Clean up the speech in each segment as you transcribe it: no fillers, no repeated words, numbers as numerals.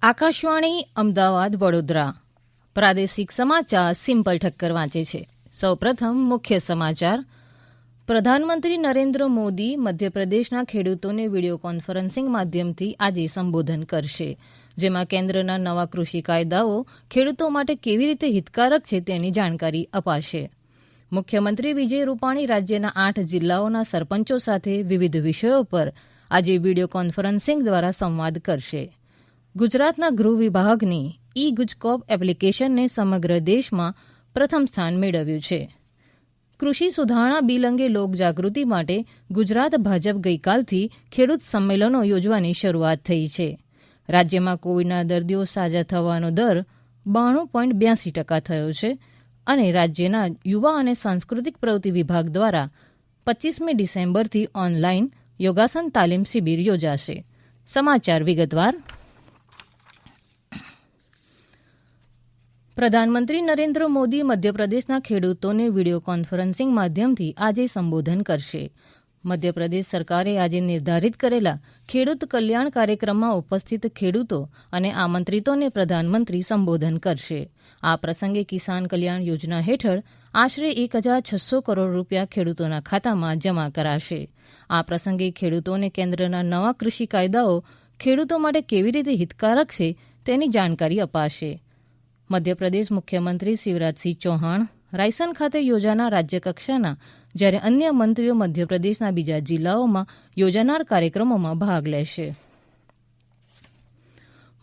આકાશવાણી અમદાવાદ વડોદરા પ્રાદેશિક સમાચાર સિમ્પલ ઠક્કર વાંચે છે. સૌપ્રથમ મુખ્ય સમાચાર. પ્રધાનમંત્રી નરેન્દ્ર મોદી મધ્યપ્રદેશના ખેડૂતોને વીડિયો કોન્ફરન્સિંગ માધ્યમથી આજે સંબોધન કરશે, જેમાં કેન્દ્રના નવા કૃષિ કાયદાઓ ખેડૂતો માટે કેવી રીતે હિતકારક છે તેની જાણકારી અપાશે. મુખ્યમંત્રી વિજય રૂપાણી રાજ્યના 8 જિલ્લાઓના સરપંચો સાથે વિવિધ વિષયો પર આજે વીડિયો કોન્ફરન્સિંગ દ્વારા સંવાદ કરશે. ગુજરાતના ગૃહ વિભાગની ઈ ગુજકોપ એપ્લિકેશનને સમગ્ર દેશમાં પ્રથમ સ્થાન મેળવ્યું છે. કૃષિ સુધારણા બિલ અંગે લોકજાગૃતિ માટે ગુજરાત ભાજપ ગઈકાલથી ખેડૂત સંમેલનો યોજવાની શરૂઆત થઈ છે. રાજ્યમાં કોવિડના દર્દીઓ સાજા થવાનો દર 92.82% થયો છે અને રાજ્યના યુવા અને સાંસ્કૃતિક પ્રવૃત્તિ વિભાગ દ્વારા 25મી ડિસેમ્બરથી ઓનલાઈન યોગાસન તાલીમ શિબિર યોજાશે. સમાચાર વિગતવાર. પ્રધાનમંત્રી નરેન્દ્ર મોદી મધ્યપ્રદેશના ખેડૂતોને વીડિયો કોન્ફરન્સિંગ માધ્યમથી આજે સંબોધન કરશે. મધ્યપ્રદેશ સરકારે આજે નિર્ધારિત કરેલા ખેડૂત કલ્યાણ કાર્યક્રમમાં ઉપસ્થિત ખેડૂતો અને આમંત્રિતોને પ્રધાનમંત્રી સંબોધન કરશે. આ પ્રસંગે કિસાન કલ્યાણ યોજના હેઠળ આશરે 1,600 કરોડ રૂપિયા ખેડૂતોના ખાતામાં જમા કરાશે. આ પ્રસંગે ખેડૂતોને કેન્દ્રના નવા કૃષિ કાયદાઓ ખેડૂતો માટે કેવી રીતે હિતકારક છે તેની જાણકારી અપાશે. મધ્યપ્રદેશ મુખ્યમંત્રી શિવરાજસિંહ ચૌહાણ રાયસન ખાતે યોજાનાર રાજ્યકક્ષાના જ્યારે અન્ય મંત્રીઓ મધ્યપ્રદેશના બીજા જિલ્લાઓમાં યોજાનાર કાર્યક્રમોમાં ભાગ લેશે.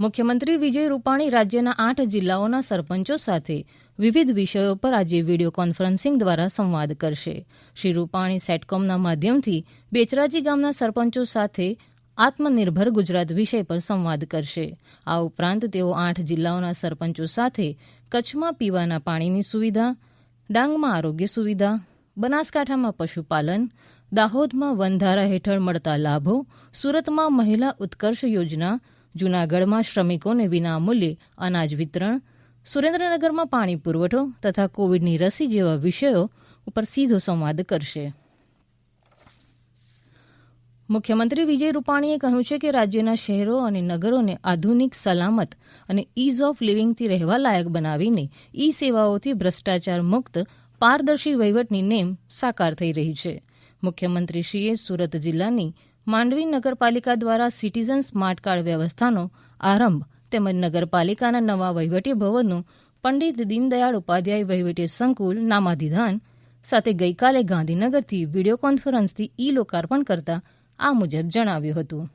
મુખ્યમંત્રી વિજય રૂપાણી રાજ્યના 8 જિલ્લાઓના સરપંચો સાથે વિવિધ વિષયો પર આજે વીડિયો કોન્ફરન્સિંગ દ્વારા સંવાદ કરશે. શ્રી રૂપાણી સેટકોમના માધ્યમથી બેચરાજી ગામના સરપંચો સાથે આત્મનિર્ભર ગુજરાત વિષય પર સંવાદ કરશે. આ ઉપરાંત તેઓ 8 જિલ્લાઓના સરપંચો સાથે કચ્છમાં પીવાના પાણીની સુવિધા, ડાંગમાં આરોગ્ય સુવિધા, બનાસકાંઠામાં પશુપાલન, દાહોદમાં વનધારા હેઠળ મળતા લાભો, સુરતમાં મહિલા ઉત્કર્ષ યોજના, જૂનાગઢમાં શ્રમિકોને વિનામૂલ્યે અનાજ વિતરણ, સુરેન્દ્રનગરમાં પાણી પુરવઠો તથા કોવિડની રસી જેવા વિષયો ઉપર સીધો સંવાદ કરશે. મુખ્યમંત્રી વિજય રૂપાણીએ કહ્યું છે કે રાજ્યના શહેરો અને નગરોને આધુનિક, સલામત અને ઇઝ ઓફ લિવિંગથી રહેવા લાયક બનાવીને ઈ સેવાઓથી ભ્રષ્ટાચાર મુક્ત પારદર્શી વહીવટની નેમ સાકાર થઈ રહી છે. મુખ્યમંત્રીશ્રીએ સુરત જિલ્લાની માંડવી નગરપાલિકા દ્વારા સિટીઝન સ્માર્ટ કાર્ડ વ્યવસ્થાનો આરંભ તેમજ નગરપાલિકાના નવા વહીવટી ભવનનું પંડિત દીનદયાળ ઉપાધ્યાય વહીવટી સંકુલ નામાભિધાન સાથે ગઈકાલે ગાંધીનગરથી વીડિયો કોન્ફરન્સથી ઈ લોકાર્પણ કરતા આ મુજબ જણાવ્યું હતું.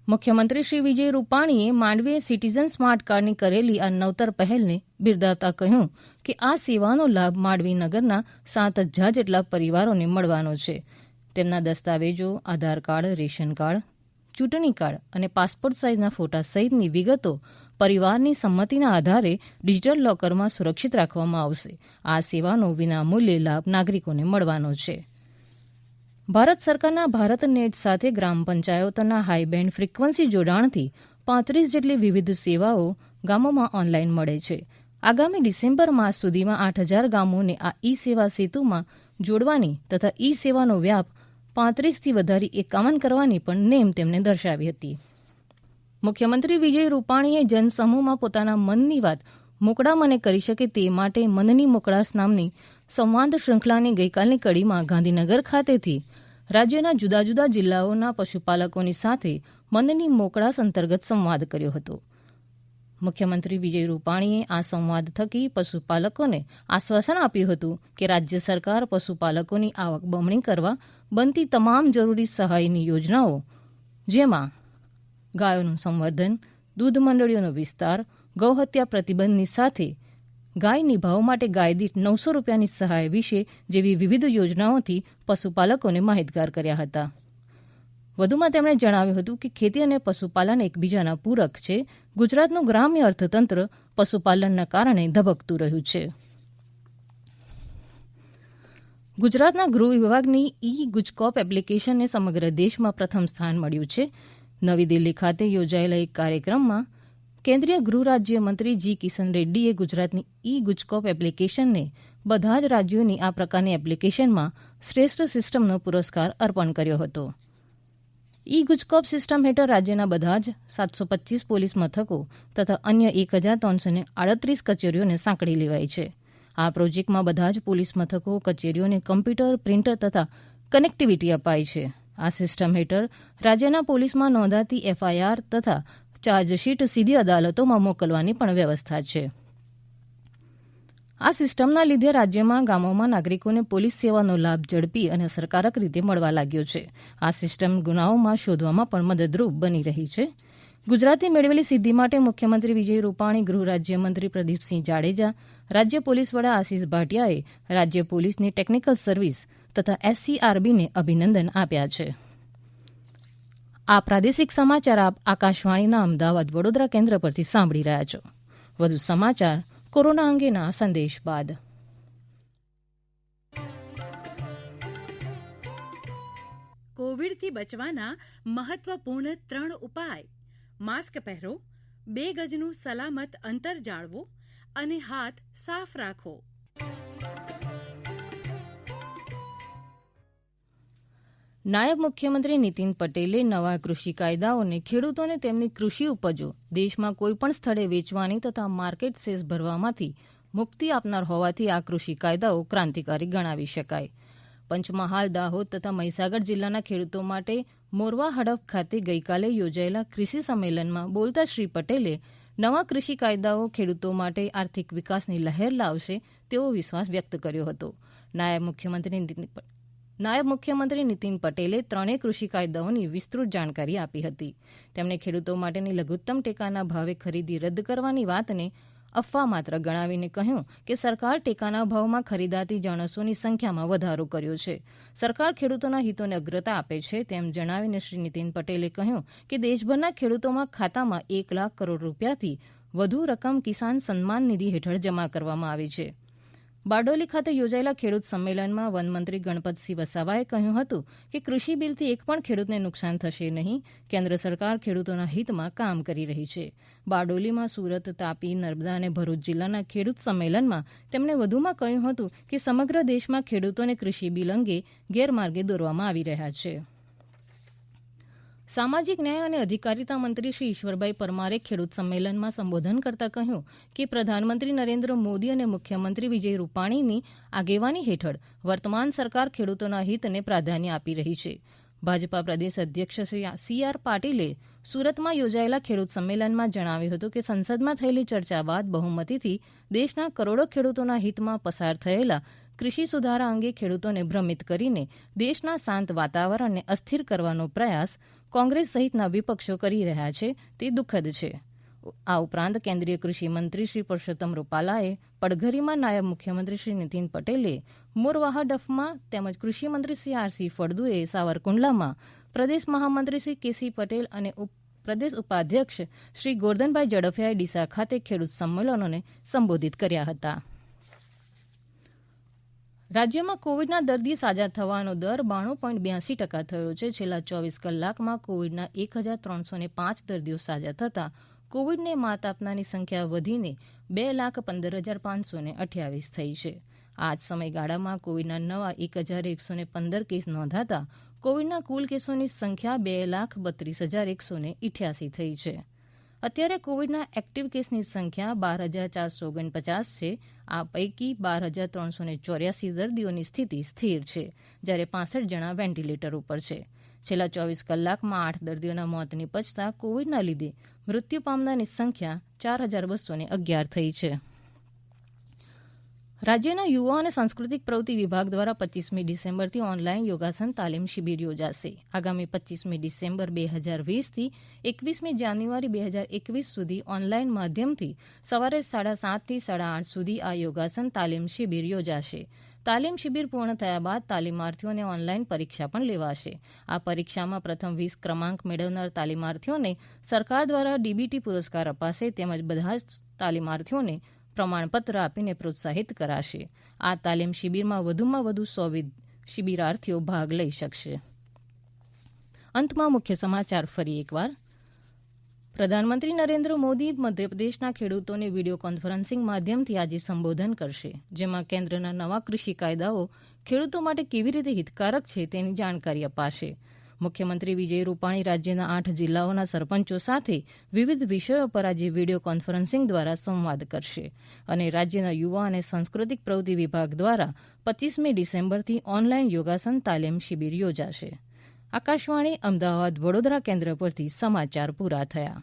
મુખ્યમંત્રી શ્રી વિજય રૂપાણીએ માંડવીએ સિટીઝન સ્માર્ટ કાર્ડની કરેલી આ નવતર પહેલને બિરદાવતા કહ્યું કે આ સેવાનો લાભ માંડવી નગરના 7,000 જેટલા પરિવારોને મળવાનો છે. તેમના દસ્તાવેજો, આધાર કાર્ડ, રેશન કાર્ડ, ચૂંટણી કાર્ડ અને પાસપોર્ટ સાઇઝના ફોટા સહિતની વિગતો પરિવારની સંમતિના આધારે ડિજિટલ લોકરમાં સુરક્ષિત રાખવામાં આવશે. આ સેવાનો વિનામૂલ્યે લાભ નાગરિકોને મળવાનો છે. ભારત સરકારના ભારત નેટ સાથે ગ્રામ પંચાયતોના હાઈબેન્ડ ફ્રીક્વન્સી જોડાણથી 35 જેટલી વિવિધ સેવાઓ ગામોમાં ઓનલાઈન મળે છે. આગામી ડિસેમ્બર માસ સુધીમાં 8,000 ગામોને આ ઈ સેવા સેતુમાં જોડવાની તથા ઈ સેવાનો વ્યાપ 35થી વધારી 51 કરવાની પણ નેમ તેમણે દર્શાવી હતી. મુખ્યમંત્રી વિજય રૂપાણીએ જનસમૂહમાં પોતાના મનની વાત મોકળા મને કરી શકે તે માટે મનની મોકળાશ નામની સંવાદ શૃંખલાની ગઈકાલની કડીમાં ગાંધીનગર ખાતેથી રાજ્યના જુદા જુદા જિલ્લાઓના પશુપાલકોની સાથે મનની મોકળાશ અંતર્ગત સંવાદ કર્યો હતો. મુખ્યમંત્રી વિજય રૂપાણીએ આ સંવાદ થકી પશુપાલકોને આશ્વાસન આપ્યું હતું કે રાજ્ય સરકાર પશુપાલકોની આવક બમણી કરવા બનતી તમામ જરૂરી સહાયની યોજનાઓ, જેમાં ગાયોનું સંવર્ધન, દૂધ મંડળીઓનો વિસ્તાર, ગૌહત્યા પ્રતિબંધની સાથે ગાય નિભાવ માટે ગાયદીઠ 900 રૂપિયાની સહાય વિશે જેવી વિવિધ યોજનાઓથી પશુપાલકોને માહિતગાર કર્યા હતા. વધુમાં તેમણે જણાવ્યું હતું કે ખેતી અને પશુપાલન એકબીજાના પૂરક છે. ગુજરાતનું ગ્રામ્ય અર્થતંત્ર પશુપાલનના કારણે ધબકતું રહ્યું છે. ગુજરાતના ગૃહ વિભાગની ઈ ગુજકોપ એપ્લિકેશનને સમગ્ર દેશમાં પ્રથમ સ્થાન મળ્યું છે. નવી દિલ્હી ખાતે યોજાયેલા એક કાર્યક્રમમાં કેન્દ્રીય ગૃહ રાજ્યમંત્રી જી કિશન રેડ્ડીએ ગુજરાતની ઈ ગુજકોપ એપ્લિકેશનને બધા જ રાજ્યોની આ પ્રકારની એપ્લિકેશનમાં શ્રેષ્ઠ સિસ્ટમનો પુરસ્કાર અર્પણ કર્યો હતો. ઈ ગુજકોપ સિસ્ટમ હેઠળ રાજ્યના બધા જ 725 પોલીસ મથકો તથા અન્ય 1338 કચેરીઓને સાંકળી લેવાઈ છે. આ પ્રોજેક્ટમાં બધા જ પોલીસ મથકો કચેરીઓને કમ્પ્યુટર પ્રિન્ટર તથા કનેક્ટિવિટી અપાઈ છે. આ સિસ્ટમ હેઠળ રાજ્યના પોલીસમાં નોંધાતી એફઆઈઆર તથા ચાર્જશીટ સીધી અદાલતોમાં મોકલવાની પણ વ્યવસ્થા છે. આ સિસ્ટમના લીધે રાજ્યમાં ગામોમાં નાગરિકોને પોલીસ સેવાનો લાભ ઝડપી અને અસરકારક રીતે મળવા લાગ્યો છે. આ સિસ્ટમ ગુનાઓમાં શોધવામાં પણ મદદરૂપ બની રહી છે. ગુજરાતે મેળવેલી સિદ્ધિ માટે મુખ્યમંત્રી વિજય રૂપાણી, ગૃહ રાજ્યમંત્રી પ્રદીપસિંહ જાડેજા, રાજ્ય પોલીસ વડા આશિષ ભાટિયાએ રાજ્ય પોલીસની ટેકનિકલ સર્વિસ તથા એસસીઆરબીને અભિનંદન આપ્યા છે. આ પ્રાદેશિક સમાચાર આપ આકાશવાણીના અમદાવાદ વડોદરા કેન્દ્ર પરથી સાંભળી રહ્યા છો. વધુ સમાચાર કોરોના અંગેના સંદેશ બાદ. કોવિડથી બચવાના મહત્વપૂર્ણ 3 ઉપાય: માસ્ક પહેરો, 2 ગજનું સલામત અંતર જાળવો અને હાથ સાફ રાખો. નાયબ મુખ્યમંત્રી નીતિન પટેલે નવા કૃષિ કાયદાઓને ખેડૂતોને તેમની કૃષિ ઉપજો દેશમાં કોઈપણ સ્થળે વેચવાની તથા માર્કેટ સેસ ભરવામાંથી મુક્તિ આપનાર હોવાથી આ કૃષિ કાયદાઓ ક્રાંતિકારી ગણાવી શકાય. પંચમહાલ, દાહોદ તથા મહીસાગર જિલ્લાના ખેડૂતો માટે મોરવા હડફ ખાતે ગઈકાલે યોજાયેલા કૃષિ સંમેલનમાં બોલતા શ્રી પટેલે નવા કૃષિ કાયદાઓ ખેડૂતો માટે આર્થિક વિકાસની લહેર લાવશે તેવો વિશ્વાસ વ્યક્ત કર્યો હતો. નાયબ મુખ્યમંત્રી નીતિન પટેલે 3 કૃષિ કાયદાઓની વિસ્તૃત જાણકારી આપી હતી. તેમણે ખેડૂતો માટેની લઘુત્તમ ટેકાના ભાવે ખરીદી રદ કરવાની વાતને અફવા માત્ર ગણાવીને કહ્યું કે સરકાર ટેકાના ભાવમાં ખરીદાતી જણસોની સંખ્યામાં વધારો કર્યો છે. સરકાર ખેડૂતોના હિતોને અગ્રતા આપે છે તેમ જણાવીને શ્રી નીતિન પટેલે કહ્યું કે દેશભરના ખેડૂતોના ખાતામાં 1 લાખ કરોડ રૂપિયાથી વધુ રકમ કિસાન સન્માન નિધિ હેઠળ જમા કરવામાં આવી છે. બારડોલી ખાતે યોજાયેલા ખેડૂત સંમેલનમાં વનમંત્રી ગણપતસિંહ વસાવાએ કહ્યું હતું કે કૃષિ બિલથી એક પણ ખેડૂતને નુકસાન થશે નહીં. કેન્દ્ર સરકાર ખેડૂતોના હિતમાં કામ કરી રહી છે. બારડોલીમાં સુરત, તાપી, નર્મદા અને ભરૂચ જિલ્લાના ખેડૂત સંમેલનમાં તેમણે વધુમાં કહ્યું હતું કે સમગ્ર દેશમાં ખેડૂતોને કૃષિ બિલ અંગે ગેરમાર્ગે દોરવામાં આવી રહ્યા છે. સામાજિક ન્યાય અને અધિકારીતા મંત્રી શ્રી ઈશ્વરભાઈ પરમારે ખેડૂત સંમેલનમાં સંબોધન કરતા કહ્યું કે પ્રધાનમંત્રી નરેન્દ્ર મોદી અને મુખ્યમંત્રી વિજય રૂપાણીની આગેવાની હેઠળ વર્તમાન સરકાર ખેડૂતોના હિતને પ્રાધાન્ય આપી રહી છે. ભાજપા પ્રદેશ અધ્યક્ષ શ્રી સી.આર. પાટીલે સુરતમાં યોજાયેલા ખેડૂત સંમેલનમાં જણાવ્યું હતું કે સંસદમાં થયેલી ચર્ચા બાદ બહુમતીથી દેશના કરોડો ખેડૂતોના હિતમાં પસાર થયેલા કૃષિ સુધારા અંગે ખેડૂતોને ભ્રમિત કરીને દેશના શાંત વાતાવરણને અસ્થિર કરવાનો પ્રયાસ કોંગ્રેસ સહિતના વિપક્ષો કરી રહ્યા છે તે દુઃખદ છે. આ ઉપરાંત કેન્દ્રીય કૃષિ મંત્રી શ્રી પરસોત્તમ રૂપાલાએ પડધરીમાં, નાયબ મુખ્યમંત્રી શ્રી નીતિન પટેલે મોરવાહ ડફમાં તેમજ કૃષિ મંત્રી શ્રી આર.સી. ફળદુએ સાવરકુંડલામાં, પ્રદેશ મહામંત્રી શ્રી કે.સી. પટેલ અને પ્રદેશ ઉપાધ્યક્ષ શ્રી ગોરધનભાઈ ઝડફિયાએ ડીસા ખાતે ખેડૂત સંમેલનોને સંબોધિત કર્યા હતા. રાજ્યમાં કોવિડના દર્દી સાજા થવાનો દર 92.82% થયો છે. છેલ્લા 24 કલાકમાં કોવિડના 1,305 દર્દીઓ સાજા થતાં કોવિડને માત આપનારની સંખ્યા વધીને 2,15,528 થઈ છે. આ જ સમયગાળામાં કોવિડના નવા 1,115 કેસ નોંધાતા કોવિડના કુલ કેસોની સંખ્યા 2,32,188 થઈ છે. અત્યારે કોવિડના એક્ટિવ કેસની સંખ્યા 12,449 છે. આ પૈકી 12,384 દર્દીઓની સ્થિતિ સ્થિર છે, જ્યારે 65 જણા વેન્ટિલેટર ઉપર છે. છેલ્લા 24 કલાકમાં 8 દર્દીઓના મોત નિપજતા કોવિડના લીધે મૃત્યુ પામનારની સંખ્યા 4,211 થઈ છે. રાજ્યના યુવા અને સાંસ્કૃતિક પ્રવૃત્તિ વિભાગ દ્વારા 25મી ડિસેમ્બરથી ઓનલાઈન યોગાસન તાલીમ શિબિર યોજાશે. આગામી 25મી ડિસેમ્બર 2020થી 21મી જાન્યુઆરી 2021 સુધી ઓનલાઈન માધ્યમથી સવારે 7:30 થી 8:30 સુધી આ યોગાસન તાલીમ શિબિર યોજાશે. તાલીમ શિબિર પૂર્ણ થયા બાદ તાલીમાર્થીઓને ઓનલાઈન પરીક્ષા પણ લેવાશે. આ પરીક્ષામાં પ્રથમ 20 ક્રમાંક મેળવનાર તાલીમાર્થીઓને સરકાર દ્વારા ડીબીટી પુરસ્કાર અપાશે તેમજ બધા જ તાલીમાર્થીઓને પ્રમાણપત્ર આપીને પ્રોત્સાહિત કરાશે. આ તાલીમ શિબિરમાં વધુમાં વધુ 100 શિબિરાર્થીઓ ભાગ લઈ શકશે. અંતમાં મુખ્ય સમાચાર ફરી એકવાર. પ્રધાનમંત્રી નરેન્દ્ર મોદી મધ્યપ્રદેશના ખેડૂતોને વિડીયો કોન્ફરન્સિંગ માધ્યમથી આજે સંબોધન કરશે, જેમાં કેન્દ્રના નવા કૃષિ કાયદાઓ ખેડૂતો માટે કેવી રીતે હિતકારક છે તેની જાણકારી અપાશે. મુખ્યમંત્રી વિજય રૂપાણી રાજ્યના 8 જિલ્લાઓના સરપંચો સાથે વિવિધ વિષયો પર આજે વિડીયો કોન્ફરન્સિંગ દ્વારા સંવાદ કરશે અને રાજ્યના યુવા અને સાંસ્કૃતિક પ્રવૃત્તિ વિભાગ દ્વારા 25મી ડિસેમ્બરથી ઓનલાઈન યોગાસન તાલીમ શિબિર યોજાશે. આકાશવાણી અમદાવાદ વડોદરા કેન્દ્ર પરથી સમાચાર પૂરા થયા.